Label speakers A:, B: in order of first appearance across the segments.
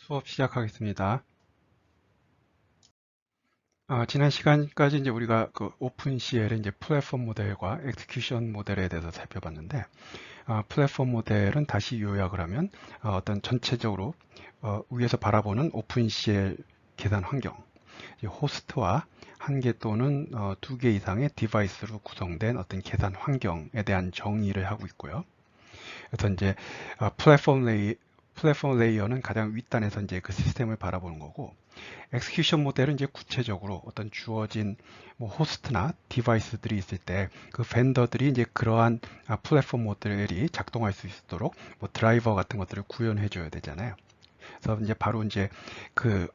A: 수업 시작하겠습니다. 지난 시간까지 이제 우리가 그 오픈CL의 이제 플랫폼 모델과 엑스큐션 모델에 대해서 살펴봤는데, 플랫폼 모델은 다시 요약을 하면 어떤 전체적으로 위에서 바라보는 오픈CL 계산 환경, 호스트와 한 개 또는 두 개 이상의 디바이스로 구성된 어떤 계산 환경에 대한 정의를 하고 있고요. 그래서 이제 플랫폼 레이어는 가장 윗단에서 이제 그 시스템을 바라보는 거고, 엑스큐션 모델은 이제 구체적으로 어떤 주어진 뭐 호스트나 디바이스들이 있을 때 그 벤더들이 이제 그러한 플랫폼 모델이 작동할 수 있도록 뭐 드라이버 같은 것들을 구현해 줘야 되잖아요. 그래서 이제 바로 이제 그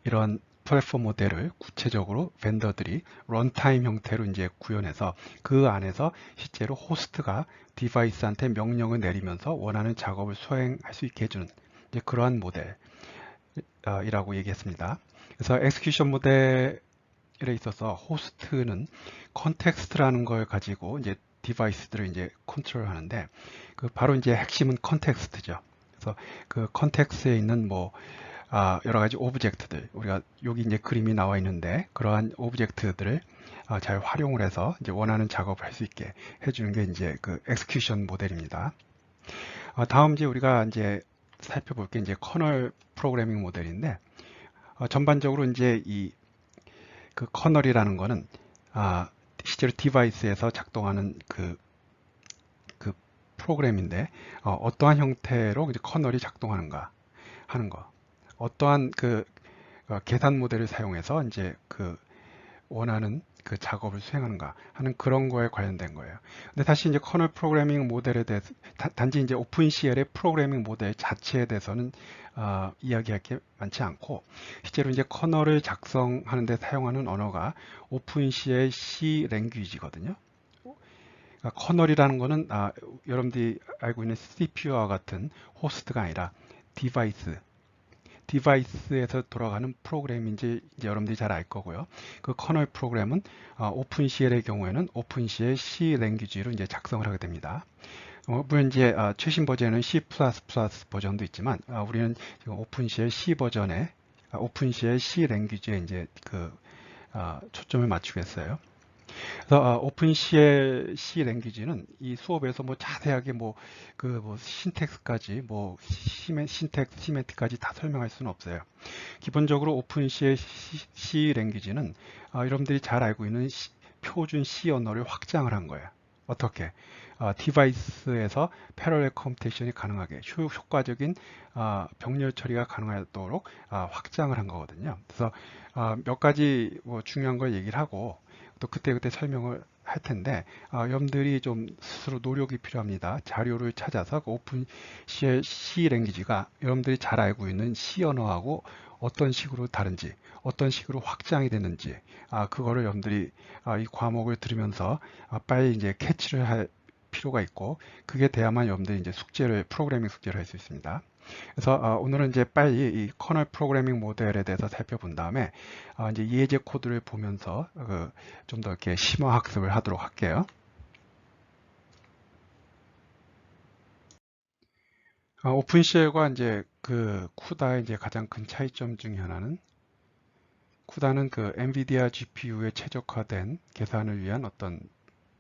A: 이런 플랫폼 모델을 구체적으로 벤더들이 런타임 형태로 이제 구현해서 그 안에서 실제로 호스트가 디바이스한테 명령을 내리면서 원하는 작업을 수행할 수 있게 해주는 이제 그러한 모델이라고 얘기했습니다. 그래서 엑스큐션 모델에 있어서 호스트는 컨텍스트라는 걸 가지고 이제 디바이스들을 이제 컨트롤하는데 그 바로 이제 핵심은 컨텍스트죠. 그래서 그 컨텍스트에 있는 뭐 여러 가지 오브젝트들, 우리가 여기 이제 그림이 나와 있는데 그러한 오브젝트들을 잘 활용을 해서 이제 원하는 작업을 할 수 있게 해주는 게 이제 그 엑스큐션 모델입니다. 다음 이제 우리가 이제 살펴볼 게 이제 커널 프로그래밍 모델인데 전반적으로 이제 이 그 커널이라는 거는 실제로 디바이스에서 작동하는 그 프로그램인데 어떠한 형태로 이제 커널이 작동하는가 하는 거. 어떠한 계산 모델을 사용해서 이제 그 원하는 그 작업을 수행하는가 하는 그런 거에 관련된 거예요. 근데 사실 이제 커널 프로그래밍 모델에 대해서 단지 이제 오픈CL의 프로그래밍 모델 자체에 대해서는 이야기할 게 많지 않고 실제로 이제 커널을 작성하는 데 사용하는 언어가 오픈CL C 랭귀지거든요. 그러니까 커널이라는 거는 여러분들이 알고 있는 CPU와 같은 호스트가 아니라 디바이스 디바이스에서 돌아가는 프로그램인지 이제 여러분들이 잘 알 거고요. 그 커널 프로그램은 오픈CL의 경우에는 오픈CL C 랭귀지로 이제 작성을 하게 됩니다. 물론 이제 최신 버전은 C++ 버전도 있지만 우리는 지금 오픈CL C 버전에 오픈CL C 랭귀지에 이제 초점을 맞추겠어요. 그래서 오픈CL C 랭귀지는 이 수업에서 뭐 자세하게 뭐 신텍스까지 신텍스, 시멘트까지 다 설명할 수는 없어요. 기본적으로 오픈CL C 랭귀지는 여러분들이 잘 알고 있는 표준 C 언어를 확장을 한 거예요. 어떻게? 디바이스에서 패러렐 컴퓨테이션이 가능하게 효과적인 병렬 처리가 가능하도록 확장을 한 거거든요. 그래서 몇 가지 뭐 중요한 걸 얘기를 하고 또 그때그때 설명을 할 텐데 여러분들이 좀 스스로 노력이 필요합니다. 자료를 찾아서 그 오픈 C 랭귀지가 여러분들이 잘 알고 있는 C 언어하고 어떤 식으로 다른지 어떤 식으로 확장이 됐는지 그거를 여러분들이 이 과목을 들으면서 빨리 이제 캐치를 할 필요가 있고 그게 돼야만 여러분들이 이제 프로그래밍 숙제를 할 수 있습니다. 그래서 오늘은 이제 빨리 이 커널 프로그래밍 모델에 대해서 살펴본 다음에 이제 예제 코드를 보면서 좀 더 이렇게 심화 학습을 하도록 할게요. 오픈CL과 이제 그 쿠다의 이제 가장 큰 차이점 중에 하나는 쿠다는 그 엔비디아 GPU에 최적화된 계산을 위한 어떤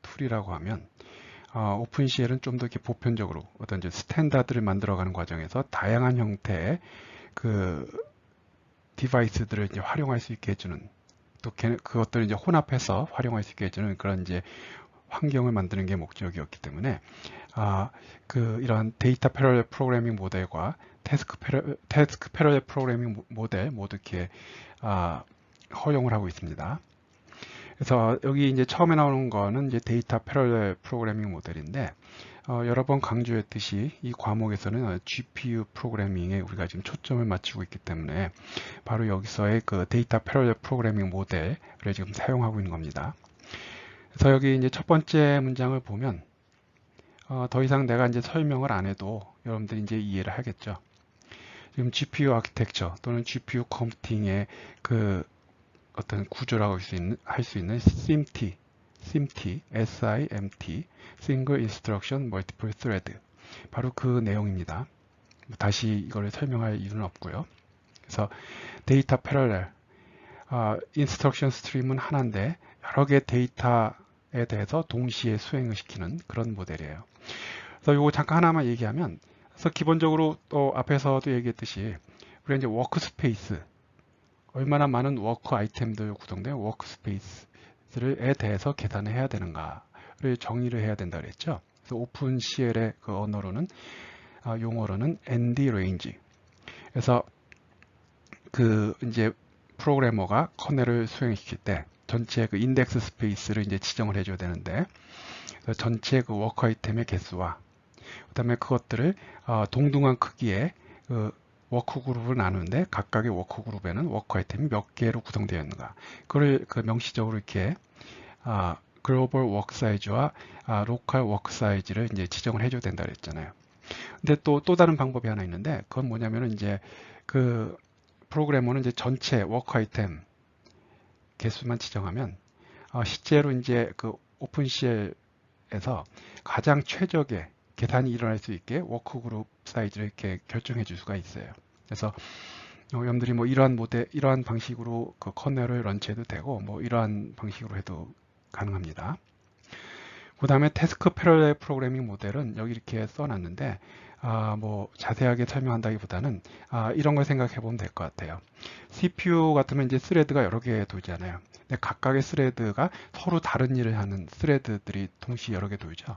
A: 툴이라고 하면 오픈CL은 좀 더 이렇게 보편적으로 어떤 이제 스탠다드를 만들어가는 과정에서 다양한 형태의 그 디바이스들을 이제 활용할 수 있게 해주는 또 그것들을 이제 혼합해서 활용할 수 있게 해주는 그런 이제 환경을 만드는 게 목적이었기 때문에 이런 데이터 패러렐 프로그래밍 모델과 태스크 패러렐 프로그래밍 모델 모두 이렇게 허용을 하고 있습니다. 그래서 여기 이제 처음에 나오는 거는 이제 데이터 패러렐 프로그래밍 모델인데 여러 번 강조했듯이 이 과목에서는 GPU 프로그래밍에 우리가 지금 초점을 맞추고 있기 때문에 바로 여기서의 그 데이터 패러렐 프로그래밍 모델을 지금 사용하고 있는 겁니다. 그래서 여기 이제 첫 번째 문장을 보면 더 이상 내가 이제 설명을 안 해도 여러분들이 이제 이해를 하겠죠. 지금 GPU 아키텍처 또는 GPU 컴퓨팅의 그 어떤 구조라고 할 수 있는 SIMT, SIMT, Single Instruction Multiple Thread 바로 그 내용입니다. 다시 이걸 설명할 이유는 없고요. 그래서 데이터 패러렐, 인스트럭션 스트림은 하나인데 여러 개 데이터에 대해서 동시에 수행을 시키는 그런 모델이에요. 그래서 이거 잠깐 하나만 얘기하면, 그래서 기본적으로 또 앞에서도 얘기했듯이 우리가 이제 워크스페이스, 얼마나 많은 워크 아이템들 구성된 워크스페이스에 대해서 계산을 해야 되는가를 정의를 해야 된다 그랬죠. 그래서 오픈CL의 그 언어로는 용어로는 ND range. 그래서 그 이제 프로그래머가 커널을 수행시킬 때 전체 그 인덱스 스페이스를 이제 지정을 해줘야 되는데, 전체 그 워크 아이템의 개수와 그다음에 그것들을 동등한 크기의 그 워크 그룹을 나누는데 각각의 워크 그룹에는 워크 아이템이 몇 개로 구성되어 있는가, 그걸 그 명시적으로 이렇게 글로벌 워크 사이즈와 로컬 워크 사이즈를 이제 지정을 해줘야 된다 그랬잖아요. 근데 또 다른 방법이 하나 있는데, 그건 뭐냐면은 이제 그 프로그래머는 이제 전체 워크 아이템 개수만 지정하면 실제로 이제 그 오픈CL에서 가장 최적의 계산이 일어날 수 있게 워크 그룹 사이즈를 이렇게 결정해 줄 수가 있어요. 그래서 여러분들이 뭐 이러한 방식으로 그 커널을 런치해도 되고, 뭐 이러한 방식으로 해도 가능합니다. 그 다음에 태스크 패러렐 프로그래밍 모델은 여기 이렇게 써놨는데, 뭐 자세하게 설명한다기보다는 이런 걸 생각해 보면 될 것 같아요. CPU 같으면 이제 스레드가 여러 개 돌잖아요. 근데 각각의 스레드가 서로 다른 일을 하는 스레드들이 동시에 여러 개 돌죠.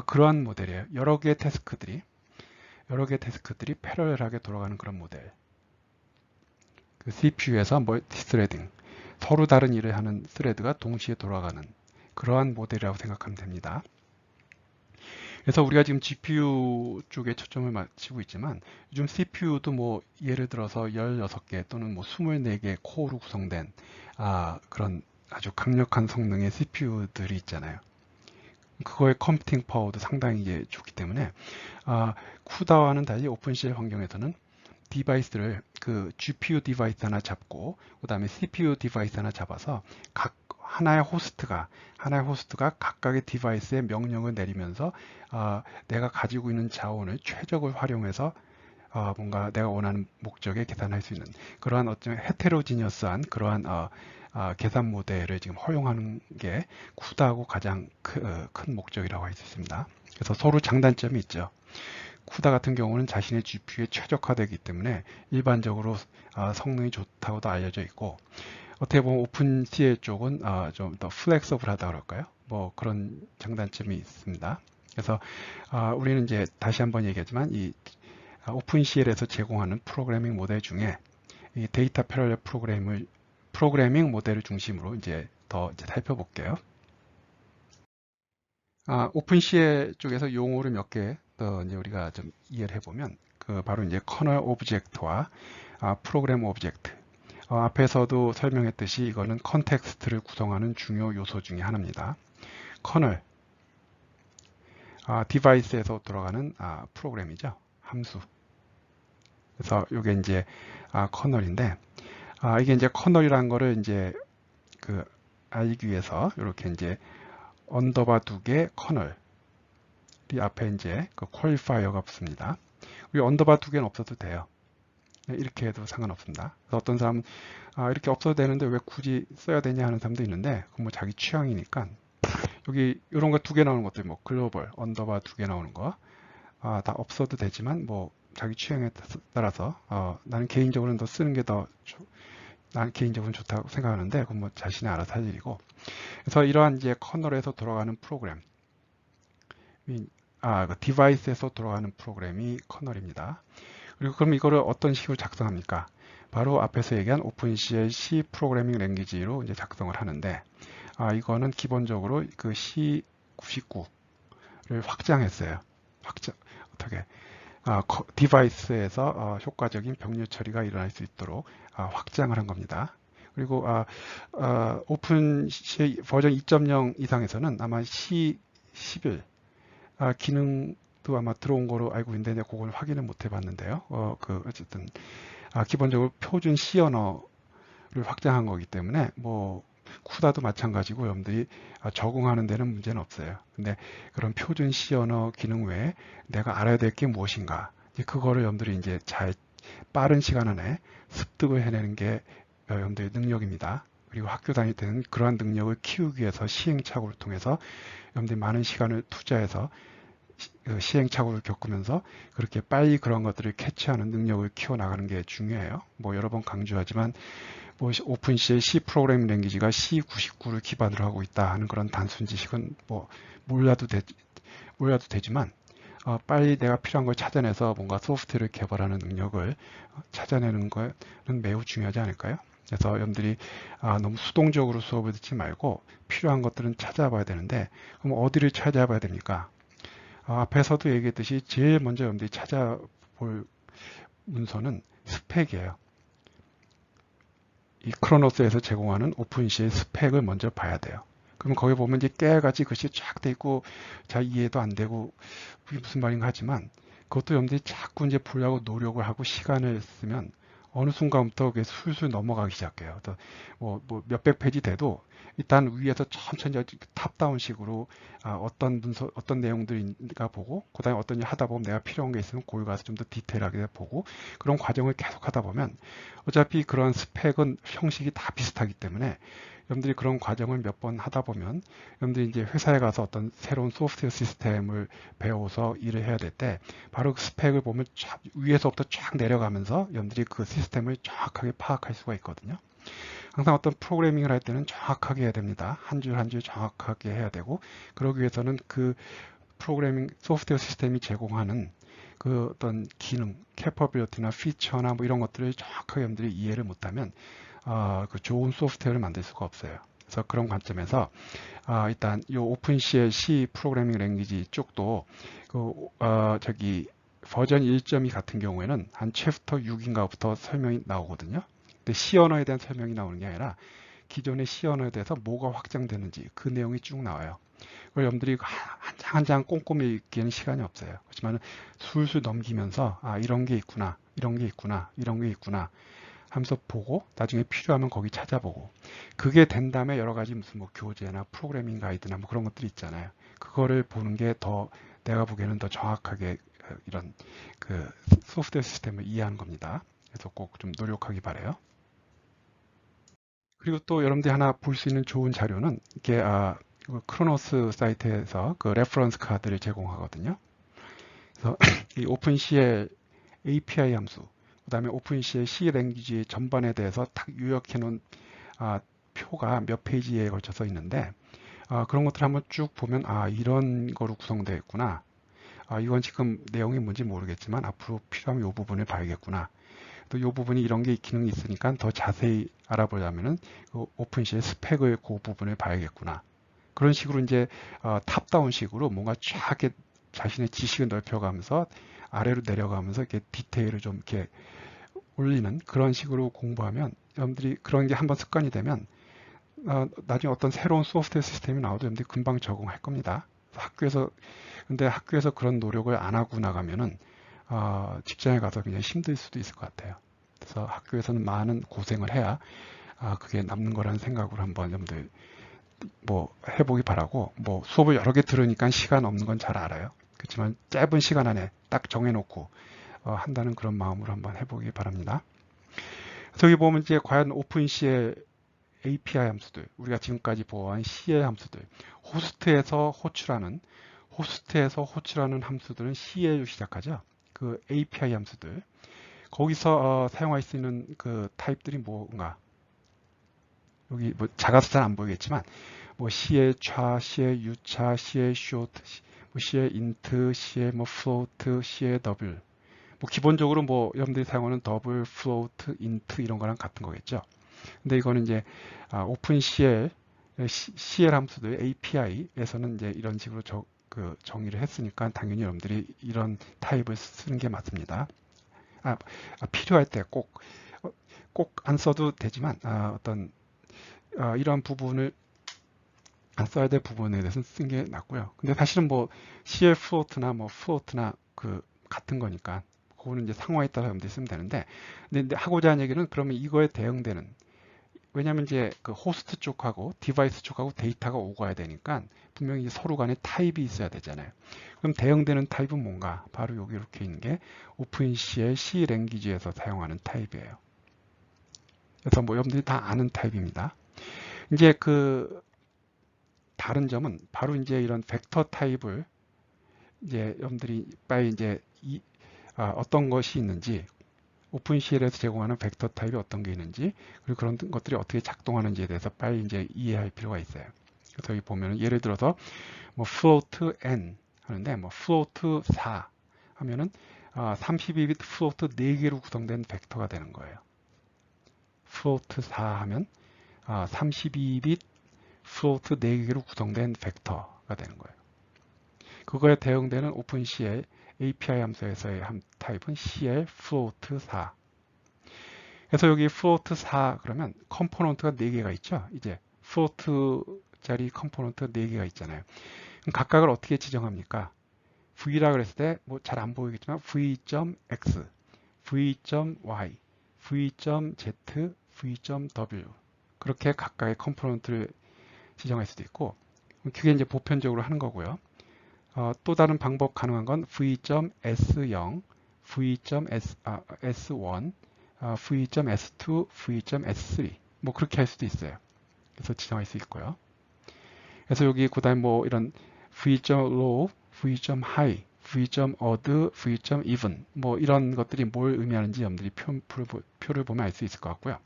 A: 그러한 모델이에요. 여러 개의 태스크들이 패러렐하게 돌아가는 그런 모델. 그 CPU에서 멀티스레딩, 서로 다른 일을 하는 스레드가 동시에 돌아가는 그러한 모델이라고 생각하면 됩니다. 그래서 우리가 지금 GPU 쪽에 초점을 맞추고 있지만, 요즘 CPU도 뭐 예를 들어서 16개 또는 뭐 24개 코어로 구성된 그런 아주 강력한 성능의 CPU들이 있잖아요. 그거의 컴퓨팅 파워도 상당히 이제 좋기 때문에 쿠다와는 달리 오픈CL 환경에서는 디바이스를 그 GPU 디바이스 하나 잡고 그다음에 CPU 디바이스 하나 잡아서 각 하나의 호스트가 각각의 디바이스에 명령을 내리면서 내가 가지고 있는 자원을 최적을 활용해서 뭔가 내가 원하는 목적에 계산할 수 있는 그러한 어떤 헤테로지니어스한 그러한 계산 모델을 지금 허용하는 게 쿠다하고 가장 큰 목적이라고 할 수 있습니다. 그래서 서로 장단점이 있죠. 쿠다 같은 경우는 자신의 GPU에 최적화되기 때문에 일반적으로 성능이 좋다고도 알려져 있고, 어떻게 보면 오픈CL 쪽은 좀 더 플렉서블하다 그럴까요? 뭐 그런 장단점이 있습니다. 그래서 우리는 이제 다시 한번 얘기하지만 이 오픈CL에서 제공하는 프로그래밍 모델 중에 이 데이터 패러렐 프로그래밍 모델을 중심으로 이제 더 살펴볼게요. 오픈CL 쪽에서 용어를 몇 개 더 이제 우리가 좀 이해를 해보면, 그 바로 이제 커널 오브젝트와 프로그램 오브젝트. 앞에서도 설명했듯이 이거는 컨텍스트를 구성하는 중요 요소 중에 하나입니다. 커널, 디바이스에서 돌아가는 프로그램이죠. 함수. 그래서 이게 이제 커널인데, 이게 이제 커널이라는 거를 이제 그 알기 위해서 이렇게 이제 언더바 2개 커널 이 앞에 이제 그 퀄리파이어가 붙습니다. 우리 언더바 2개는 없어도 돼요. 이렇게 해도 상관없습니다. 그래서 어떤 사람은 이렇게 없어도 되는데 왜 굳이 써야 되냐 하는 사람도 있는데, 그건 뭐 자기 취향이니까 여기 이런 거 2개 나오는 것들, 뭐 글로벌 언더바 2개 나오는 거 다 없어도 되지만 뭐 자기 취향에 따라서 나는 개인적으로는 더 쓰는 게 더 난 개인적으로 좋다고 생각하는데, 그건 뭐 자신의 알아서 할 일이고. 그래서 이러한 이제 커널에서 돌아가는 프로그램, 그 디바이스에서 돌아가는 프로그램이 커널입니다. 그리고 그럼 이거를 어떤 식으로 작성합니까? 바로 앞에서 얘기한 오픈CL C 프로그래밍 랭귀지로 이제 작성을 하는데, 이거는 기본적으로 그 C99를 확장했어요. 어떻게? 디바이스에서 효과적인 병렬 처리가 일어날 수 있도록 확장을 한 겁니다. 그리고 오픈CL 버전 2.0 이상에서는 아마 C11 기능도 아마 들어온 거로 알고 있는데 그걸 확인을 못 해봤는데요. 어쨌든 기본적으로 표준 C 언어를 확장한 거기 때문에 뭐 쿠다도 마찬가지고 여러분들이 적응하는 데는 문제는 없어요. 근데 그런 표준 C 언어 기능 외에 내가 알아야 될 게 무엇인가, 그거를 여러분들이 이제 잘 빠른 시간 안에 습득을 해내는 게 여러분들의 능력입니다. 그리고 학교 다닐 때는 그러한 능력을 키우기 위해서 시행착오를 통해서 여러분들이 많은 시간을 투자해서 시행착오를 겪으면서 그렇게 빨리 그런 것들을 캐치하는 능력을 키워나가는 게 중요해요. 뭐 여러 번 강조하지만 뭐 오픈C의 C 프로그래밍 랭귀지가 C99를 기반으로 하고 있다 하는 그런 단순 지식은 뭐 몰라도 되지만 빨리 내가 필요한 걸 찾아내서 뭔가 소프트웨어를 개발하는 능력을 찾아내는 것은 매우 중요하지 않을까요? 그래서 여러분들이 너무 수동적으로 수업을 듣지 말고 필요한 것들은 찾아봐야 되는데 그럼 어디를 찾아봐야 됩니까? 앞에서도 얘기했듯이 제일 먼저 여러분들이 찾아볼 문서는 스펙이에요. 이 크로노스에서 제공하는 오픈C의 스펙을 먼저 봐야 돼요. 그럼 거기 보면 이제 깨알같이 글씨 쫙 돼 있고 잘 이해도 안 되고 그게 무슨 말인가 하지만 그것도 여러분들이 자꾸 이제 보려고 노력을 하고 시간을 쓰면 어느 순간부터 그게 술술 넘어가기 시작해요. 뭐 몇백 페이지 돼도 일단 위에서 천천히 탑다운식으로 어떤 문서, 어떤 내용들인가 보고 그다음에 어떤 일 하다 보면 내가 필요한 게 있으면 거기 가서 좀 더 디테일하게 보고 그런 과정을 계속 하다 보면 어차피 그런 스펙은 형식이 다 비슷하기 때문에 여러분들이 그런 과정을 몇 번 하다 보면 여러분들이 이제 회사에 가서 어떤 새로운 소프트웨어 시스템을 배워서 일을 해야 될 때 바로 그 스펙을 보면 위에서부터 쫙 내려가면서 여러분들이 그 시스템을 정확하게 파악할 수가 있거든요. 항상 어떤 프로그래밍을 할 때는 정확하게 해야 됩니다. 한 줄 한 줄 정확하게 해야 되고 그러기 위해서는 그 프로그래밍 소프트웨어 시스템이 제공하는 그 어떤 기능, 캐퍼빌리티나 피처나 뭐 이런 것들을 정확하게 여러분들이 이해를 못하면 그 좋은 소프트웨어를 만들 수가 없어요. 그래서 그런 관점에서 일단 이 오픈C의 C 프로그래밍 랭귀지 쪽도 저기 버전 1.2 같은 경우에는 한 챕터 6인가부터 설명이 나오거든요. 근데 C 언어에 대한 설명이 나오는 게 아니라 기존의 C 언어에 대해서 뭐가 확장되는지 그 내용이 쭉 나와요. 그걸 여러분들이 한 장 한 장 꼼꼼히 읽기에는 시간이 없어요. 그렇지만 술술 넘기면서 이런 게 있구나, 이런 게 있구나, 이런 게 있구나 하면서 보고 나중에 필요하면 거기 찾아보고 그게 된 다음에 여러 가지 무슨 뭐 교재나 프로그래밍 가이드나 뭐 그런 것들이 있잖아요. 그거를 보는 게 더 내가 보기에는 더 정확하게 이런 그 소프트웨어 시스템을 이해하는 겁니다. 그래서 꼭 좀 노력하기 바래요. 그리고 또 여러분들이 하나 볼 수 있는 좋은 자료는 이게 그 크로노스 사이트에서 그 레퍼런스 카드를 제공하거든요. 그래서 이 오픈CL API 함수, 그다음에 오픈CL C 랭귀지 전반에 대해서 딱 요약해 놓은 표가 몇 페이지에 걸쳐서 있는데 그런 것들 한번 쭉 보면 이런 거로 구성되어 있구나. 이건 지금 내용이 뭔지 모르겠지만 앞으로 필요하면 이 부분을 봐야겠구나. 또 이 부분이 이런 게 기능이 있으니까 더 자세히 알아보려면은 그 오픈CL 스펙을 그 부분을 봐야겠구나. 그런 식으로 이제 탑다운식으로 뭔가 쫙 이렇게 자신의 지식을 넓혀가면서 아래로 내려가면서 이렇게 디테일을 좀 이렇게 올리는 그런 식으로 공부하면 여러분들이 그런 게 한번 습관이 되면 나중에 어떤 새로운 소프트웨어 시스템이 나와도 여러분들이 금방 적응할 겁니다. 근데 학교에서 그런 노력을 안 하고 나가면은 직장에 가서 그냥 힘들 수도 있을 것 같아요. 그래서 학교에서는 많은 고생을 해야 그게 남는 거라는 생각으로 한번 여러분들 뭐 해보기 바라고 뭐 수업을 여러 개 들으니까 시간 없는 건 잘 알아요. 그렇지만 짧은 시간 안에 딱 정해놓고 한다는 그런 마음으로 한번 해보기 바랍니다. 저기 보면 이제 과연 오픈C의 API 함수들, 우리가 지금까지 보아한 C의 함수들, 호스트에서 호출하는 함수들은 C로 시작하죠. 그 API 함수들, 거기서 사용할 수 있는 그 타입들이 뭔가 여기 뭐 작아서 잘 안 보이겠지만 뭐 C의 차, C의 유차, C의 short, 뭐 C의 int, C의 뭐 float, C의 double. 뭐 기본적으로 뭐 여러분들이 사용하는 double, float, int 이런 거랑 같은 거겠죠. 근데 이거는 이제 오픈CL, CL 함수들 API에서는 이제 이런 식으로 정의를 했으니까 당연히 여러분들이 이런 타입을 쓰는 게 맞습니다. 필요할 때 꼭 안 써도 되지만 어떤 이러한 부분을 안 써야 될 부분에 대해서는 쓴 게 낫고요. 근데 사실은 뭐 CL float나 뭐 float나 그 같은 거니까 그거는 이제 상황에 따라 여러분들이 쓰면 되는데 근데 하고자 하는 얘기는 그러면 이거에 대응되는 왜냐하면 이제 그 호스트 쪽하고 디바이스 쪽하고 데이터가 오고 가야 되니까 분명히 서로 간에 타입이 있어야 되잖아요. 그럼 대응되는 타입은 뭔가? 바로 여기 이렇게 있는 게 오픈CL C 랭귀지에서 사용하는 타입이에요. 그래서 뭐 여러분들이 다 아는 타입입니다. 이제 그 다른 점은 바로 이제 이런 벡터 타입을 이제 여러분들이 빨리 이제 어떤 것이 있는지 오픈CL에서 제공하는 벡터 타입이 어떤 게 있는지 그리고 그런 것들이 어떻게 작동하는지에 대해서 빨리 이제 이해할 필요가 있어요. 그래서 여기 보면 예를 들어서 뭐 float n 하는데 뭐 float 4 하면은 32비트 float 4개로 구성된 벡터가 되는 거예요. float 4 하면 32비트 float 4개로 구성된 벡터가 되는 거예요. 그거에 대응되는 오픈CL API 함수에서의 타입은 CL float 4. 그래서 여기 float 4 그러면 컴포넌트가 4개가 있죠. 이제 float짜리 컴포넌트 4개가 있잖아요. 그럼 각각을 어떻게 지정합니까? V라 그랬을 때 뭐 잘 안 보이겠지만 V.X, V.Y, V.Z, V.W 그렇게 각각의 컴포넌트를 지정할 수도 있고 그게 이제 보편적으로 하는 거고요. 또 다른 방법 가능한 건 V.S0, V.S1, V.S2, V.S3 뭐 그렇게 할 수도 있어요. 그래서 지정할 수 있고요. 그래서 여기 그다음 뭐 이런 V.low, V.high, V.odd, V.even 뭐 이런 것들이 뭘 의미하는지 여러분들이 표를 보면 알 수 있을 것 같고요.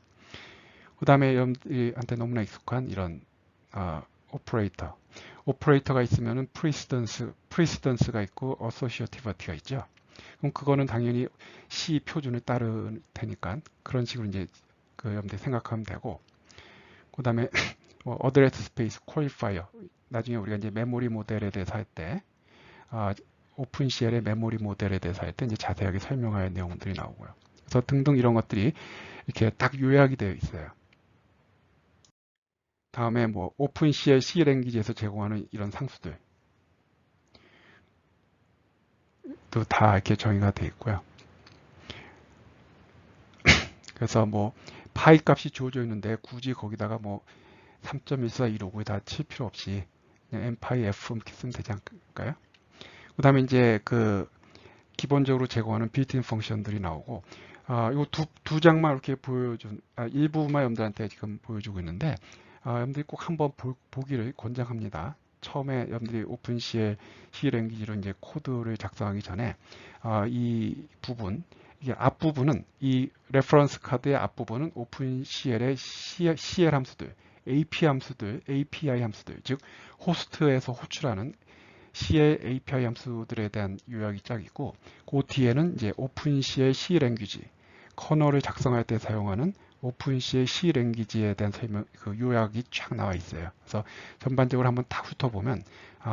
A: 그 다음에 여러분들한테 너무나 익숙한 이런 오퍼레이터. 오퍼레이터가 있으면은 프리시던스가 있고 어소시어티비티가 있죠. 그럼 그거는 당연히 C 표준을 따를 테니까 그런 식으로 이제 그 여러분들 생각하면 되고 그 다음에 뭐 어드레스 스페이스 퀄리파이어 나중에 우리가 이제 메모리 모델에 대해서 할 때 오픈CL의 메모리 모델에 대해서 할 때 이제 자세하게 설명할 내용들이 나오고요. 그래서 등등 이런 것들이 이렇게 딱 요약이 되어 있어요. 다음에 뭐 오픈CL C 랭귀지에서 제공하는 이런 상수들 또 다 이렇게 정의가 되어 있고요. 그래서 뭐 파이 값이 주어져 있는데 굳이 거기다가 뭐 3.1415에 다 칠 필요 없이 그냥 m파이 f 이렇게 쓰면 되지 않을까요? 그 다음에 이제 그 기본적으로 제공하는 빌트인 펑션들이 나오고 이 두 장만 이렇게 보여준 일부만 여러분들한테 지금 보여주고 있는데 여러분들이 꼭 한번 보기를 권장합니다. 처음에 여러분들이 오픈CL C 랭귀지로 이제 코드를 작성하기 전에 이 부분 이게 앞부분은 이 레퍼런스 카드의 앞부분은 오픈CL의 CL 함수들, API 함수들, 즉 호스트에서 호출하는 CL API 함수들에 대한 요약이 쫙 있고 그 뒤에는 이제 오픈CL C 랭귀지 커널을 작성할 때 사용하는 오픈CL C 랭귀지에 대한 설명, 그 요약이 쫙 나와 있어요. 그래서 전반적으로 한번 딱 훑어보면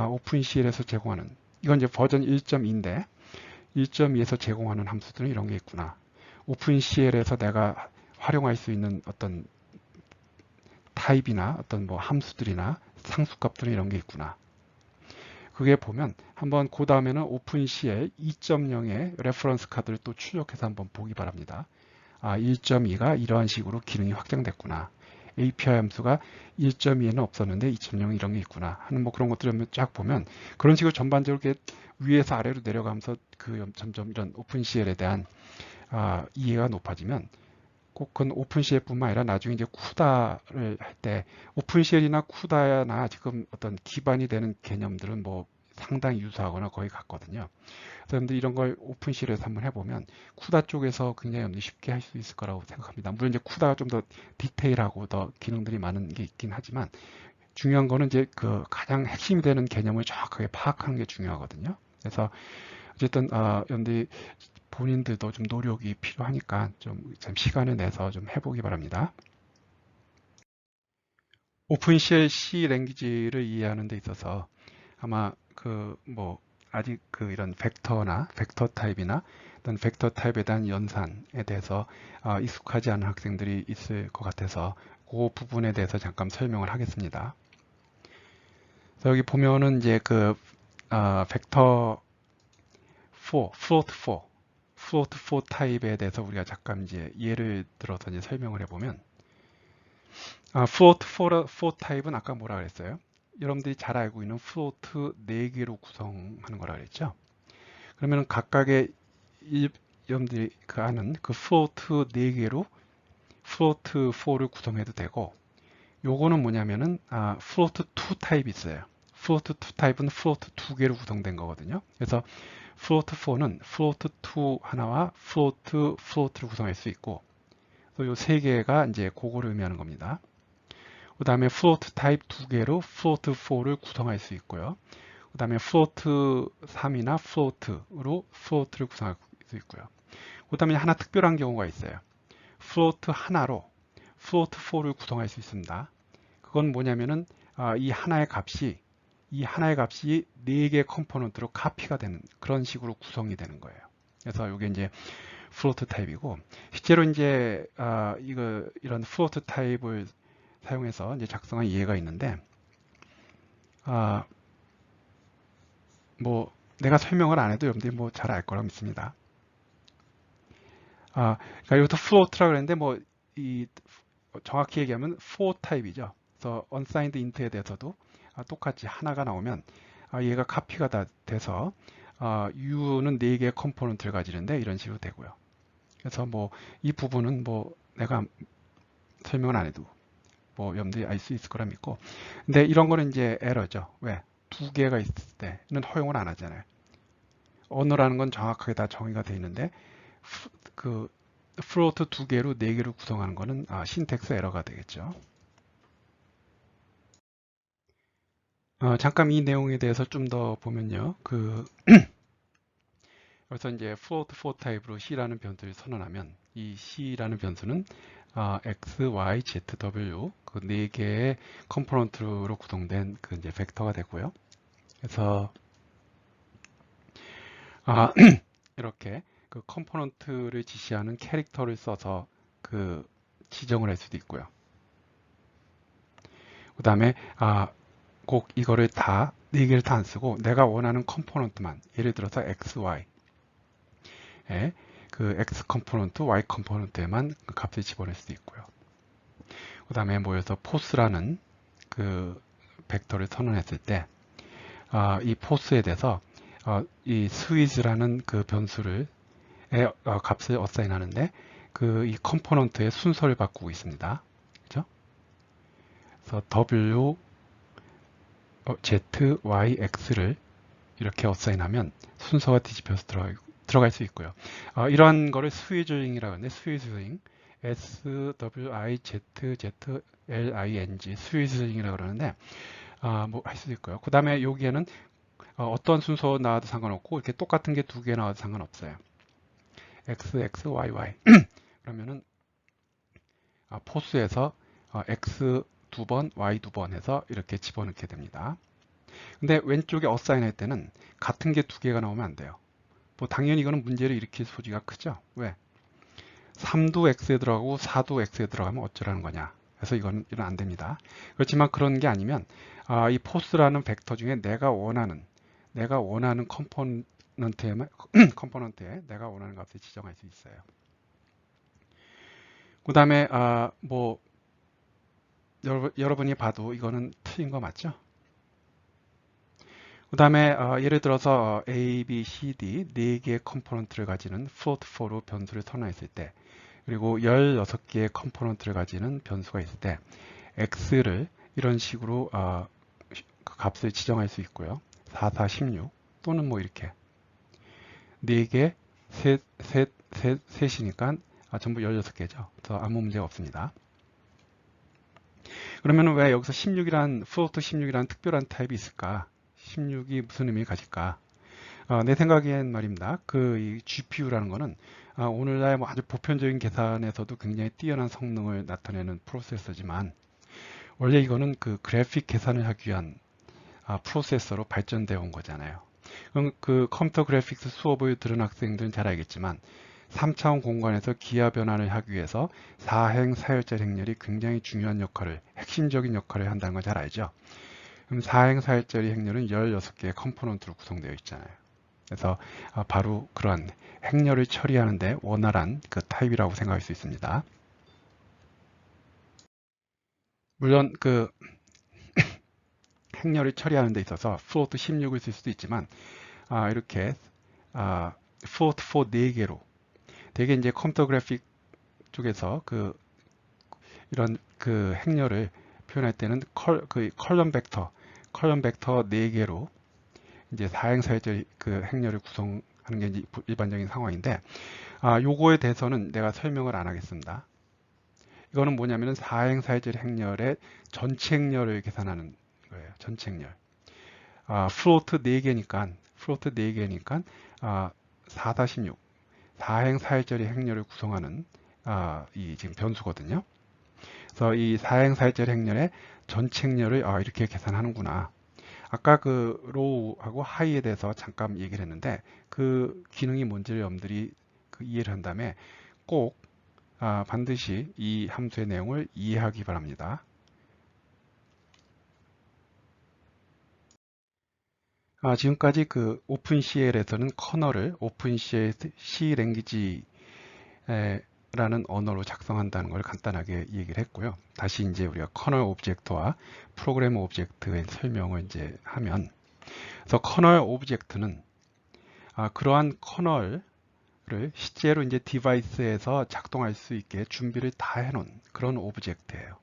A: 오픈CL에서 제공하는 이건 이제 버전 1.2인데 1.2에서 제공하는 함수들은 이런 게 있구나. 오픈CL에서 내가 활용할 수 있는 어떤 타입이나 어떤 뭐 함수들이나 상수값들은 이런 게 있구나. 그게 보면 한번 그 다음에는 오픈CL 2.0의 레퍼런스 카드를 또 출력해서 한번 보기 바랍니다. 1.2가 이러한 식으로 기능이 확장됐구나. API 함수가 1.2에는 없었는데 2.0 이런 게 있구나 하는 뭐 그런 것들을 쫙 보면 그런 식으로 전반적으로 이렇게 위에서 아래로 내려가면서 그 점점 이런 오픈CL에 대한 이해가 높아지면 꼭 그건 오픈CL뿐만 아니라 나중에 이제 쿠다를 할 때 오픈CL이나 쿠다나 지금 어떤 기반이 되는 개념들은 뭐 상당히 유사하거나 거의 같거든요. 그래서 여러분들 이런 걸 오픈CL에서 한번 해보면 쿠다 쪽에서 굉장히 여러분들이 쉽게 할 수 있을 거라고 생각합니다. 물론 이제 쿠다가 좀 더 디테일하고 더 기능들이 많은 게 있긴 하지만 중요한 거는 이제 그 가장 핵심이 되는 개념을 정확하게 파악하는 게 중요하거든요. 그래서 어쨌든 여러분들이 본인들도 좀 노력이 필요하니까 좀 시간을 내서 좀 해보기 바랍니다. 오픈CL C 랭귀지를 이해하는 데 있어서 아마 그 뭐 아직 그 이런 벡터나 벡터 타입이나 어떤 벡터 타입에 대한 연산에 대해서 익숙하지 않은 학생들이 있을 것 같아서 그 부분에 대해서 잠깐 설명을 하겠습니다. 그래서 여기 보면은 이제 그 벡터 4, float 4 타입에 대해서 우리가 잠깐 이제 예를 들어서 이제 설명을 해보면 float for 타입은 아까 뭐라 그랬어요? 여러분들이 잘 알고 있는 float 4개로 구성하는 거라 그랬죠? 그러면 각각의 여러분들이 아는 그 float 4개로 float 4를 구성해도 되고, 요거는 뭐냐면은 float 2 타입이 있어요. float 2 타입은 float 2개로 구성된 거거든요. 그래서 float 4는 float 2 하나와 float를 구성할 수 있고, 또 요 세 개가 이제 그거를 의미하는 겁니다. 그 다음에 float 타입 2개로 float 4를 구성할 수 있고요. 그 다음에 float 3이나 float로 float를 구성할 수 있고요. 그 다음에 하나 특별한 경우가 있어요. float 하나로 float 4를 구성할 수 있습니다. 그건 뭐냐면은 이 하나의 값이 4개 컴포넌트로 카피가 되는 그런 식으로 구성이 되는 거예요. 그래서 이게 이제 float 타입이고, 실제로 이제 이런 float 타입을 사용해서 이제 작성한 예가 있는데, 뭐 내가 설명을 안 해도 여러분들이 뭐 잘 알 거라 믿습니다. 그러니까 이것도 float라고 그랬는데 이 정확히 얘기하면 for 타입이죠. 그래서 unsigned int에 대해서도 똑같이 하나가 나오면 얘가 카피가 다 돼서 u는 4개의 컴포넌트를 가지는데 이런 식으로 되고요. 그래서 뭐 이 부분은 뭐 내가 설명을 안 해도 뭐 여러분들이 알 수 있을 거라 믿고, 근데 이런 거는 이제 에러죠. 왜? 2개가 있을 때는 허용을 안 하잖아요. 언어라는 건 정확하게 다 정의가 되어 있는데 그 float 2개로 4개를 구성하는 거는 신텍스 에러가 되겠죠. 잠깐 이 내용에 대해서 좀 더 보면요. 그래서 이제 float 4 타입으로 C라는 변수를 선언하면 이 C라는 변수는 X, Y, Z, W 그 4개의 컴포넌트로 구성된 그 이제 벡터가 되고요. 그래서 이렇게 그 컴포넌트를 지시하는 캐릭터를 써서 그 지정을 할 수도 있고요. 그 다음에 꼭 이거를 다 4개를 다 안 쓰고 내가 원하는 컴포넌트만, 예를 들어서 X, Y 그 X 컴포넌트, Y 컴포넌트에만 그 값을 집어넣을 수도 있고요. 그 다음에 모여서 포스라는 그 벡터를 선언했을 때 이 포스에 대해서 이 스위즈라는 그 변수를 값을 어사인하는데 이 컴포넌트의 순서를 바꾸고 있습니다. 그죠? 그래서 W, Z, Y, X를 이렇게 어사인하면 순서가 뒤집혀서 들어갈 수 있고요. 이러한 거를 스위즈링이라고 하는데 스위즈링 SWIZZLING 스위즈링이라고 그러는데 뭐 할 수도 있고요. 그 다음에 여기에는 어떤 순서 나와도 상관없고 이렇게 똑같은 게 2개 나와도 상관없어요. X, X, Y, Y 그러면은 포스에서 X 2번, Y 2번 해서 이렇게 집어넣게 됩니다. 근데 왼쪽에 어사인 할 때는 같은 게 2개가 나오면 안 돼요. 뭐 당연히 이거는 문제를 일으킬 소지가 크죠. 왜? 3도 X에 들어가고 4도 X에 들어가면 어쩌라는 거냐. 그래서 이건 안 됩니다. 그렇지만 그런 게 아니면 이 포스라는 벡터 중에 내가 원하는 컴포넌트에 내가 원하는 값을 지정할 수 있어요. 그 다음에 뭐 여러분이 봐도 이거는 틀린 거 맞죠? 그 다음에 예를 들어서 A, B, C, D 4개의 컴포넌트를 가지는 float 4로 변수를 선언했을 때, 그리고 16개의 컴포넌트를 가지는 변수가 있을 때 x를 이런 식으로 그 값을 지정할 수 있고요. 4, 4, 16 또는 뭐 이렇게 4개, 셋이니까 전부 16개죠. 그래서 아무 문제가 없습니다. 그러면 왜 여기서 16이란 float 16이란 특별한 타입이 있을까? 16이 무슨 의미를 가질까? 내 생각엔 말입니다. 이 GPU라는 거는 오늘날 뭐 아주 보편적인 계산에서도 굉장히 뛰어난 성능을 나타내는 프로세서지만 원래 이거는 그 그래픽 계산을 하기 위한 프로세서로 발전되어 온 거잖아요. 그럼 그 컴퓨터 그래픽스 수업을 들은 학생들은 잘 알겠지만 3차원 공간에서 기하 변환을 하기 위해서 사행, 사열절 행렬이 굉장히 중요한 역할을, 핵심적인 역할을 한다는 걸 잘 알죠. 그럼 사행, 사열절 행렬은 16개의 컴포넌트로 구성되어 있잖아요. 그래서 바로 그런 행렬을 처리하는데 원활한 그 타입이라고 생각할 수 있습니다. 물론 그 행렬을 처리하는 데 있어서 float 16을 쓸 수도 있지만 이렇게 float for 4개로 되게 이제 컴퓨터 그래픽 쪽에서 이런 그 행렬을 표현할 때는 컬럼 벡터 4개로 이제 4행사일절 그 행렬을 구성하는 게 이제 일반적인 상황인데 요거에 대해서는 내가 설명을 안 하겠습니다. 이거는 뭐냐면은 4행사일절 행렬의 전체 행렬을 계산하는 거예요. 전체 행렬. 플로트 4개니까 4-16 4행사일절의 행렬을 구성하는 이 지금 변수거든요. 그래서 이 4행사일절 행렬의 전체 행렬을 이렇게 계산하는구나. 아까 그 로우하고 하이에 대해서 잠깐 얘기를 했는데 그 기능이 뭔지를 여러분들이 이해를 한 다음에 꼭 반드시 이 함수의 내용을 이해하기 바랍니다. 지금까지 그 오픈CL에서는 커널을 오픈CL C 랭귀지 라는 언어로 작성한다는 걸 간단하게 얘기를 했고요. 다시 이제 우리가 커널 오브젝트와 프로그램 오브젝트의 설명을 이제 하면, 그래서 커널 오브젝트는 그러한 커널을 실제로 이제 디바이스에서 작동할 수 있게 준비를 다 해놓은 그런 오브젝트예요.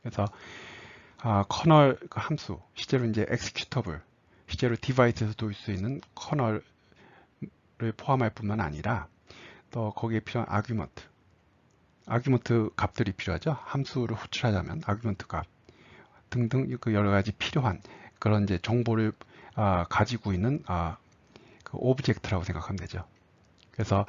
A: 그래서 커널 그 함수, 실제로 이제 executable, 실제로 디바이스에서 돌 수 있는 커널을 포함할 뿐만 아니라 또 거기에 필요한 아규먼트 값들이 필요하죠. 함수를 호출하자면 아규먼트 값 등등 그 여러 가지 필요한 그런 이제 정보를 가지고 있는 그 오브젝트라고 생각하면 되죠. 그래서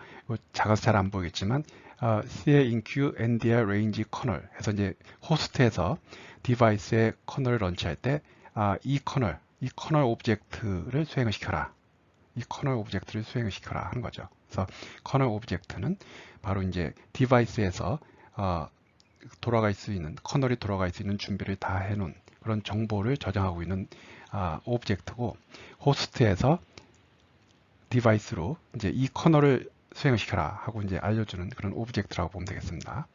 A: 작아서 잘 안 보이겠지만 CA-INQ NDR range 커널 해서 이제 호스트에서 디바이스의 커널을 런치할 때 이 커널 오브젝트를 수행을 시켜라. 이 커널 오브젝트를 수행을 시켜라 하는 거죠. 그래서 커널 오브젝트는 바로 이제 디바이스에서 돌아갈 수 있는 커널이 돌아갈 수 있는 준비를 다 해놓은 그런 정보를 저장하고 있는 오브젝트고, 호스트에서 디바이스로 이제 이 커널을 수행시켜라 하고 이제 알려주는 그런 오브젝트라고 보면 되겠습니다.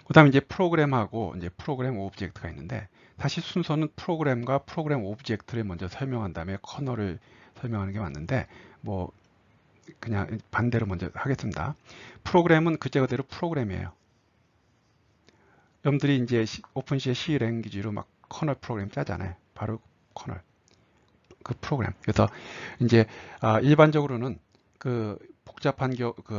A: 그 다음에 이제 프로그램하고 이제 프로그램 오브젝트가 있는데, 사실 순서는 프로그램과 프로그램 오브젝트를 먼저 설명한 다음에 커널을 설명하는 게 맞는데, 뭐 그냥 반대로 먼저 하겠습니다. 프로그램은 그제 그대로 프로그램이에요. 여러분들이 이제 오픈C의 C 랭귀지로 막 커널 프로그램 짜잖아요. 바로 커널 그 프로그램. 그래서 이제 일반적으로는 그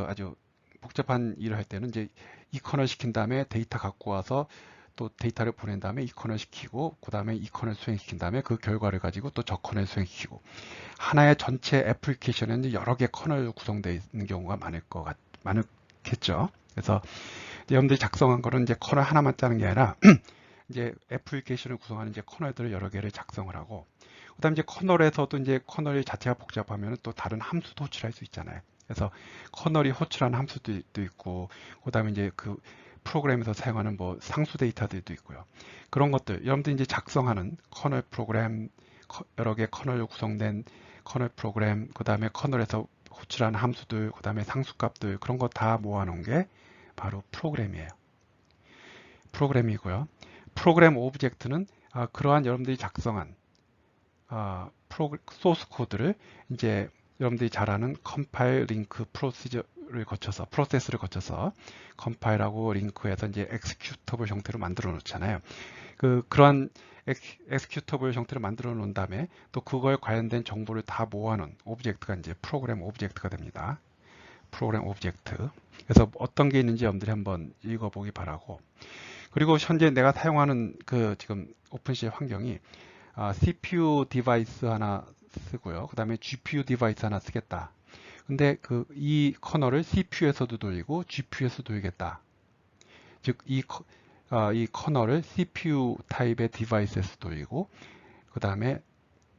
A: 아주 복잡한 일을 할 때는 이제 이 커널 시킨 다음에 데이터 갖고 와서 또 데이터를 보낸 다음에 이 커널 시키고 그 다음에 이 커널 수행시킨 다음에 그 결과를 가지고 또 저 커널 수행시키고, 하나의 전체 애플리케이션은 여러 개 커널로 구성되어 있는 경우가 많겠죠. 그래서 여러분들이 작성한 거는 이제 커널 하나만 짜는 게 아니라 이제 애플리케이션을 구성하는 이제 커널들을 여러 개를 작성을 하고, 그다음 이제 커널에서도 이제 커널 자체가 복잡하면 또 다른 함수도 호출할 수 있잖아요. 그래서 커널이 호출하는 함수도 있고, 그다음에 이제 그 프로그램에서 사용하는 뭐 상수 데이터들도 있고요. 그런 것들 여러분들이 이제 작성하는 커널 프로그램, 여러 개 커널로 구성된 커널 프로그램, 그다음에 커널에서 호출하는 함수들, 그다음에 상수값들, 그런 거 다 모아놓은 게 바로 프로그램이고요. 프로그램 오브젝트는 그러한 여러분들이 작성한 소스 코드를 이제 여러분들이 잘 아는 컴파일 링크 프로세스를 거쳐서 컴파일하고 링크해서 이제 엑스큐터블 형태로 만들어 놓잖아요. 그러한 엑스큐터블 형태로 만들어 놓은 다음에 또 그거에 관련된 정보를 다 모아놓은 오브젝트가 이제 프로그램 오브젝트가 됩니다. 프로그램 오브젝트. 그래서 어떤 게 있는지 여러분들이 한번 읽어보기 바라고. 그리고 현재 내가 사용하는 그 지금 오픈CL 환경이 CPU 디바이스 하나 쓰고요. 그 다음에 GPU 디바이스 하나 쓰겠다. 근데 이 커널을 CPU에서도 돌리고 GPU에서도 돌리겠다. 즉, 이 커널을 CPU 타입의 디바이스에서 돌리고, 그 다음에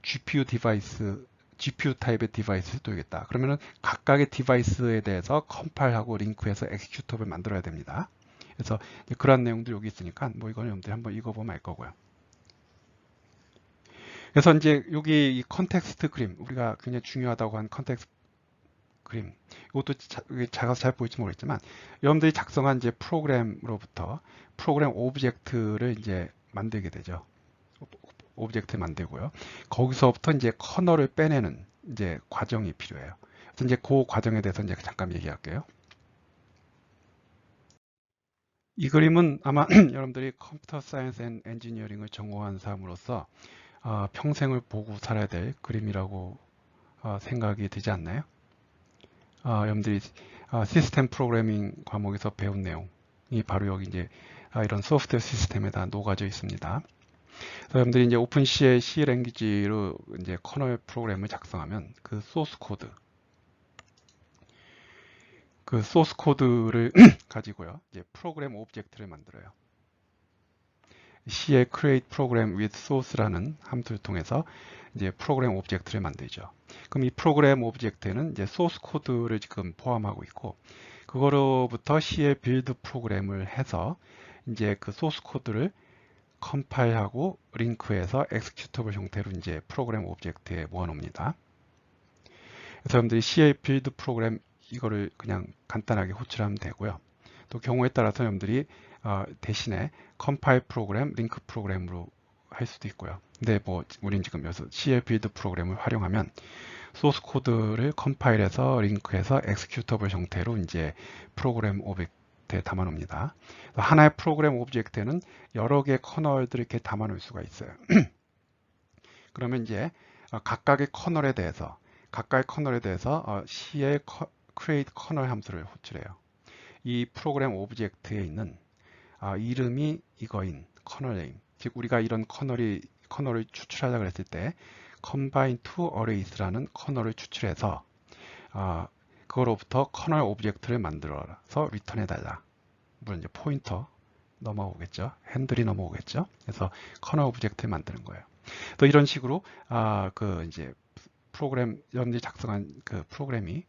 A: GPU 타입의 디바이스에서 돌리겠다. 그러면은 각각의 디바이스에 대해서 컴파일하고 링크해서 엑스큐터블 만들어야 됩니다. 그래서 그런 내용도 여기 있으니까 뭐 이거는 여러분들이 한번 읽어보면 알 거고요. 그래서 이제 여기 이 컨텍스트 그림, 우리가 굉장히 중요하다고 한 컨텍스트 그림. 이것도 작아서 잘 보일지 모르겠지만 여러분들이 작성한 이제 프로그램으로부터 프로그램 오브젝트를 이제 만들게 되죠. 오브젝트 만들고요. 거기서부터 이제 커널을 빼내는 이제 과정이 필요해요. 그래서 이제 그 과정에 대해서 이제 잠깐 얘기할게요. 이 그림은 아마 여러분들이 컴퓨터 사이언스 앤 엔지니어링을 전공한 사람으로서 평생을 보고 살아야 될 그림이라고 생각이 되지 않나요? 여러분들이 시스템 프로그래밍 과목에서 배운 내용이 바로 여기 이제 이런 소프트웨어 시스템에다 녹아져 있습니다. 그래서 여러분들이 이제 오픈C의 C 랭귀지로 이제 커널 프로그램을 작성하면 그 소스 코드를 가지고요. 이제 프로그램 오브젝트를 만들어요. C의 create program with source라는 함수를 통해서 이제 프로그램 오브젝트를 만들죠. 그럼 이 프로그램 오브젝트는 이제 소스 코드를 지금 포함하고 있고, 그거로부터 C의 빌드 프로그램을 해서 이제 그 소스 코드를 컴파일하고 링크해서 엑스큐터블 형태로 이제 프로그램 오브젝트에 모아놓습니다. 그래서 여러분들이 C의 빌드 프로그램 이거를 그냥 간단하게 호출하면 되고요. 또 경우에 따라서 여러분들이 대신에 컴파일 프로그램, 링크 프로그램으로 할 수도 있고요. 근데 뭐 우린 지금 여기서 C의 빌드 프로그램을 활용하면 소스 코드를 컴파일해서 링크해서 엑스큐터블 형태로 이제 프로그램 오브젝트에 담아놓습니다. 하나의 프로그램 오브젝트에는 여러 개의 커널들을 이렇게 담아놓을 수가 있어요. 그러면 이제 각각의 커널에 대해서 C의 create 커널 함수를 호출해요. 이 프로그램 오브젝트에 있는 이름이 이거인 커널 네임, 즉 우리가 이런 커널을 추출하려고 했을 때 combine to arrays라는 커널을 추출해서 그거로부터 커널 오브젝트를 만들어서 리턴해 달라. 물론 이제 포인터 넘어오겠죠. 핸들이 넘어오겠죠. 그래서 커널 오브젝트를 만드는 거예요. 또 이런 식으로 그 이제 프로그램 여러분들이 작성한 그 프로그램이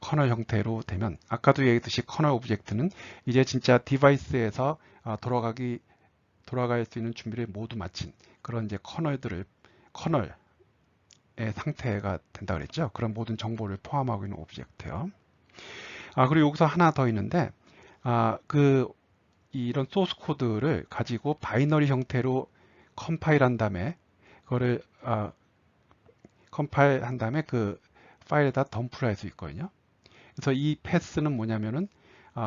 A: 커널 형태로 되면 아까도 얘기했듯이 커널 오브젝트는 이제 진짜 디바이스에서 돌아갈 수 있는 준비를 모두 마친 그런 이제 커널의 상태가 된다 그랬죠. 그런 모든 정보를 포함하고 있는 오브젝트요. 그리고 여기서 하나 더 있는데 이런 소스 코드를 가지고 바이너리 형태로 컴파일한 다음에 그거를 컴파일한 다음에 그 파일에다 덤프를 할 수 있거든요. 그래서 이 패스는 뭐냐면은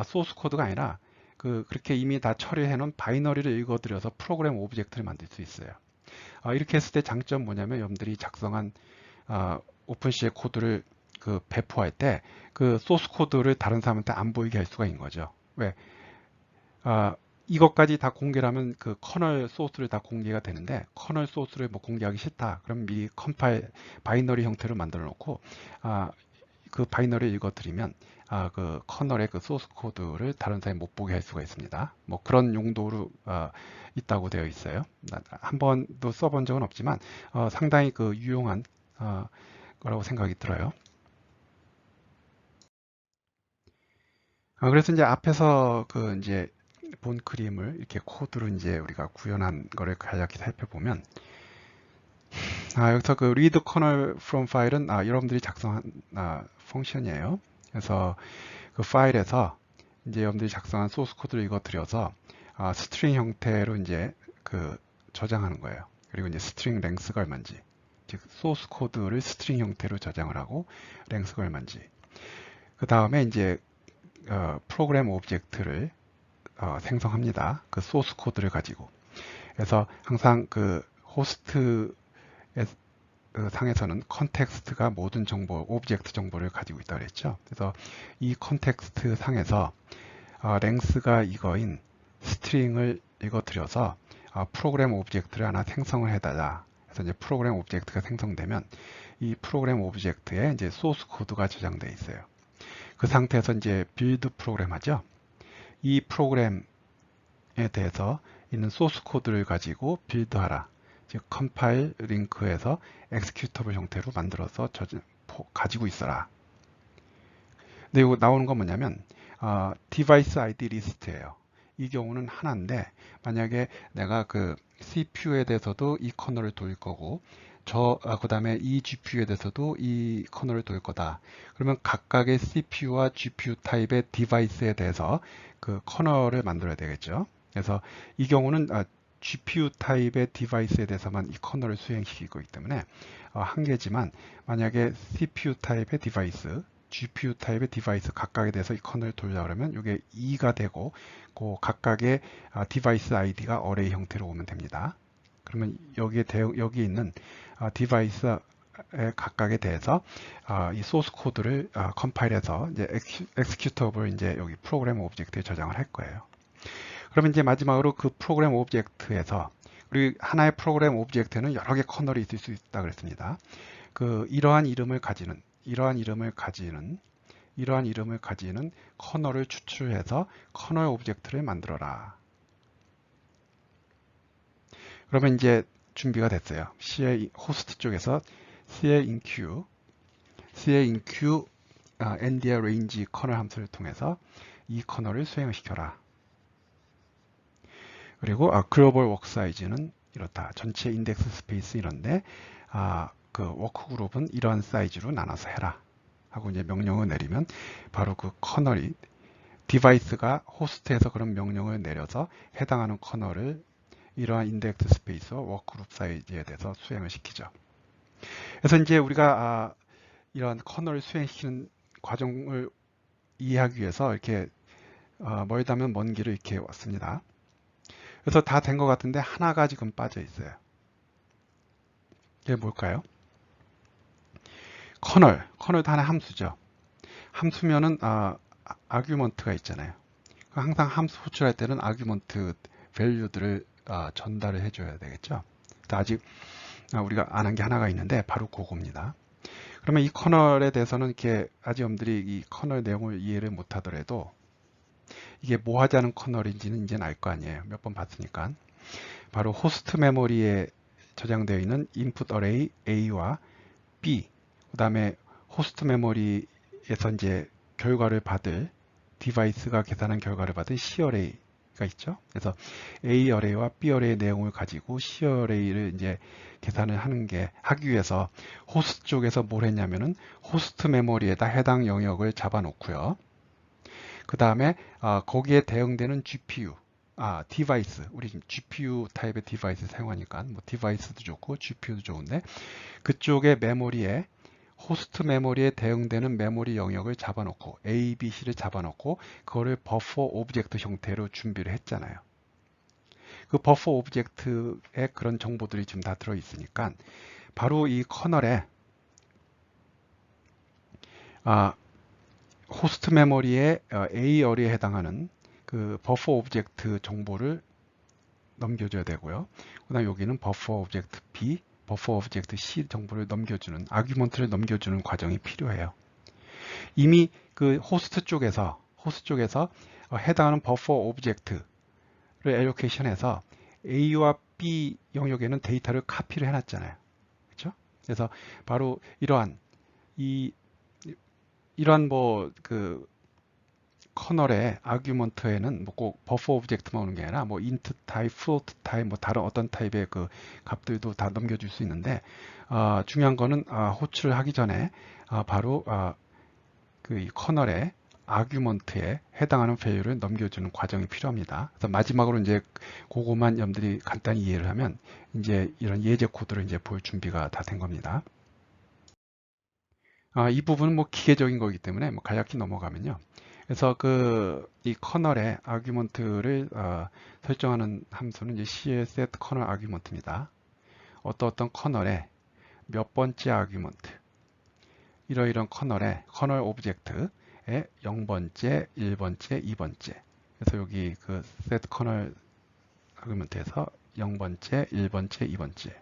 A: 소스 코드가 아니라 그렇게 이미 다 처리해 놓은 바이너리를 읽어들여서 프로그램 오브젝트를 만들 수 있어요. 이렇게 했을 때 장점 뭐냐면 여러분들이 작성한 오픈C의 코드를 배포할 때 그 소스 코드를 다른 사람한테 안 보이게 할 수가 있는 거죠. 왜? 이것까지 다 공개하면 그 커널 소스를 다 공개가 되는데 커널 소스를 뭐 공개하기 싫다. 그럼 미리 컴파일 바이너리 형태로 만들어 놓고 그 바이너리를 읽어드리면 그 커널의 그 소스 코드를 다른 사람이 못 보게 할 수가 있습니다. 뭐 그런 용도로 있다고 되어 있어요. 한 번도 써본 적은 없지만 상당히 그 유용한 거라고 생각이 들어요. 그래서 이제 앞에서 이제 본 그림을 이렇게 코드로 이제 우리가 구현한 거를 간략히 살펴보면 여기서 그 read kernel from file은 여러분들이 작성한 펑션이에요. 그래서 그 파일에서 이제 여러분들이 작성한 소스 코드를 읽어드려서 스트링 형태로 이제 저장하는 거예요. 그리고 이제 스트링 랭스가 얼마인지, 즉 소스 코드를 스트링 형태로 저장을 하고 랭스가 얼마인지. 그 다음에 이제 프로그램 오브젝트를 생성합니다. 그 소스 코드를 가지고. 그래서 항상 그 호스트 상에서는 컨텍스트가 모든 정보, 오브젝트 정보를 가지고 있다고 그랬죠. 그래서 이 컨텍스트 상에서 랭스가 이거인 스트링을 읽어드려서 프로그램 오브젝트를 하나 생성을 해달라. 그래서 이제 프로그램 오브젝트가 생성되면 이 프로그램 오브젝트에 이제 소스 코드가 저장되어 있어요. 그 상태에서 이제 빌드 프로그램 하죠. 이 프로그램에 대해서 있는 소스 코드를 가지고 빌드하라. 즉 컴파일 링크해서 엑스큐터블 형태로 만들어서 가지고 있어라. 근데 이거 나오는 건 뭐냐면 디바이스 아이디 리스트예요. 이 경우는 하나인데 만약에 내가 그 CPU에 대해서도 이 커널을 돌릴 거고 그 다음에 이 GPU에 대해서도 이 커널을 돌 거다. 그러면 각각의 CPU와 GPU 타입의 디바이스에 대해서 그 커널을 만들어야 되겠죠. 그래서 이 경우는 GPU 타입의 디바이스에 대해서만 이 커널을 수행시키고 있기 때문에 한 개지만, 만약에 CPU 타입의 디바이스, GPU 타입의 디바이스 각각에 대해서 이 커널을 돌려 그러면 이게 2가 되고, 그 각각의 디바이스 아이디가 어레이 형태로 오면 됩니다. 그러면 여기 있는 디바이스 각각에 대해서 이 소스 코드를 컴파일해서 이제 엑스큐터블 이제 여기 프로그램 오브젝트에 저장을 할 거예요. 그러면 이제 마지막으로 그 프로그램 오브젝트에서, 우리 하나의 프로그램 오브젝트에는 여러 개 커널이 있을 수 있다 그랬습니다. 이러한 이름을 가지는 커널을 추출해서 커널 오브젝트를 만들어라. 그러면 이제 준비가 됐어요. CA 호스트 쪽에서 CA-INQ NDR range 커널 함수를 통해서 이 커널을 수행을 시켜라. 그리고 글로벌 워크 사이즈는 이렇다. 전체 인덱스 스페이스 이런데 그 워크 그룹은 이러한 사이즈로 나눠서 해라 하고 이제 명령을 내리면, 바로 그 커널이 디바이스가 호스트에서 그런 명령을 내려서 해당하는 커널을 이러한 인덱스 스페이스와 워크그룹 사이즈에 대해서 수행을 시키죠. 그래서 이제 우리가 이런 커널을 수행시키는 과정을 이해하기 위해서 이렇게 멀다면 먼 길을 이렇게 왔습니다. 그래서 다 된 것 같은데 하나가 지금 빠져 있어요. 이게 뭘까요? 커널도 하나의 함수죠. 함수면은 아규먼트가 있잖아요. 항상 함수 호출할 때는 아규먼트 밸류들을 전달을 해줘야 되겠죠. 아직 우리가 안 한 게 하나가 있는데 바로 그겁니다. 그러면 이 커널에 대해서는 이렇게 아직 여러분들이 이 커널 내용을 이해를 못 하더라도 이게 뭐 하자는 커널인지는 이제는 알 거 아니에요. 몇 번 봤으니까. 바로 호스트 메모리에 저장되어 있는 인풋 어레이 A와 B, 그 다음에 호스트 메모리에서 이제 결과를 받을 디바이스가 계산한 결과를 받은 C 어레이가 있죠. 그래서 A 어레이와 B 어레이의 내용을 가지고 C 어레이를 이제 계산을 하기 위해서 호스트 쪽에서 뭘 했냐면은 호스트 메모리에다 해당 영역을 잡아 놓고요. 그 다음에 거기에 대응되는 GPU, 디바이스, 우리 지금 GPU 타입의 디바이스 사용하니까 뭐 디바이스도 좋고 GPU도 좋은데, 그쪽의 메모리에 호스트 메모리에 대응되는 메모리 영역을 잡아놓고 A, B, C를 잡아놓고 그거를 버퍼 오브젝트 형태로 준비를 했잖아요. 그 버퍼 오브젝트에 그런 정보들이 지금 다 들어있으니까 바로 이 커널에 호스트 메모리의 A 어리에 해당하는 그 버퍼 오브젝트 정보를 넘겨줘야 되고요. 그 다음 여기는 버퍼 오브젝트 B, 버퍼 오브젝트 C 정보를 넘겨주는, 아규먼트를 넘겨주는 과정이 필요해요. 이미 그 호스트 쪽에서 해당하는 버퍼 오브젝트를 엘로케이션해서 A와 B 영역에는 데이터를 카피를 해놨잖아요. 그렇죠? 그래서 바로 이러한 그 커널의 아규먼트에는 뭐 꼭 버퍼 오브젝트만 오는 게 아니라 뭐 인트 타입, 플로트 타입, 뭐 다른 어떤 타입의 그 값들도 다 넘겨줄 수 있는데, 중요한 거는 호출을 하기 전에 바로 그 이 커널의 아규먼트에 해당하는 밸류를 넘겨주는 과정이 필요합니다. 그래서 마지막으로 이제 그거만 여러분들이 간단히 이해를 하면 이제 이런 예제 코드를 이제 볼 준비가 다 된 겁니다. 이 부분은 뭐 기계적인 거기 때문에 뭐 간략히 넘어가면요. 그래서 이 커널의 아규먼트를 설정하는 함수는 이제 CL set 커널 아규먼트입니다. 어떤 커널의 몇 번째 아규먼트, 이러이런 커널 오브젝트의 0번째, 1번째, 2번째. 그래서 여기 그 set 커널 아규먼트에서 0번째, 1번째, 2번째.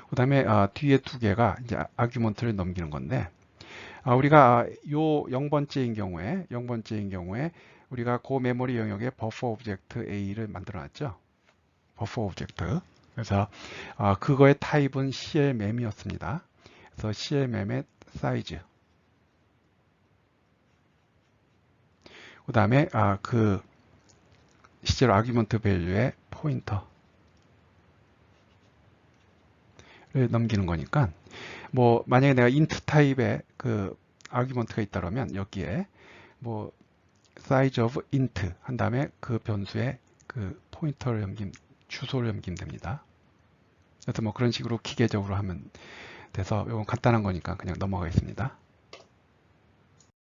A: 그 다음에 뒤에 두 개가 이제 아규먼트를 넘기는 건데, 우리가 요 0번째인 경우에 우리가 그 메모리 영역에 버퍼 오브젝트 A를 만들어 놨죠. 버퍼 오브젝트. 그래서 그거의 타입은 CLMem이었습니다. 그래서 CLMem의 사이즈. 그 다음에 그 실제로 아규먼트 밸류의 포인터. 넘기는 거니까 뭐 만약에 내가 int 타입의 그 아규먼트가 있다면 여기에 뭐 size of int 한 다음에 그 변수에 그 포인터를 주소를 넘기면 됩니다. 그래서 뭐 그런 식으로 기계적으로 하면 돼서 이건 간단한 거니까 그냥 넘어가겠습니다.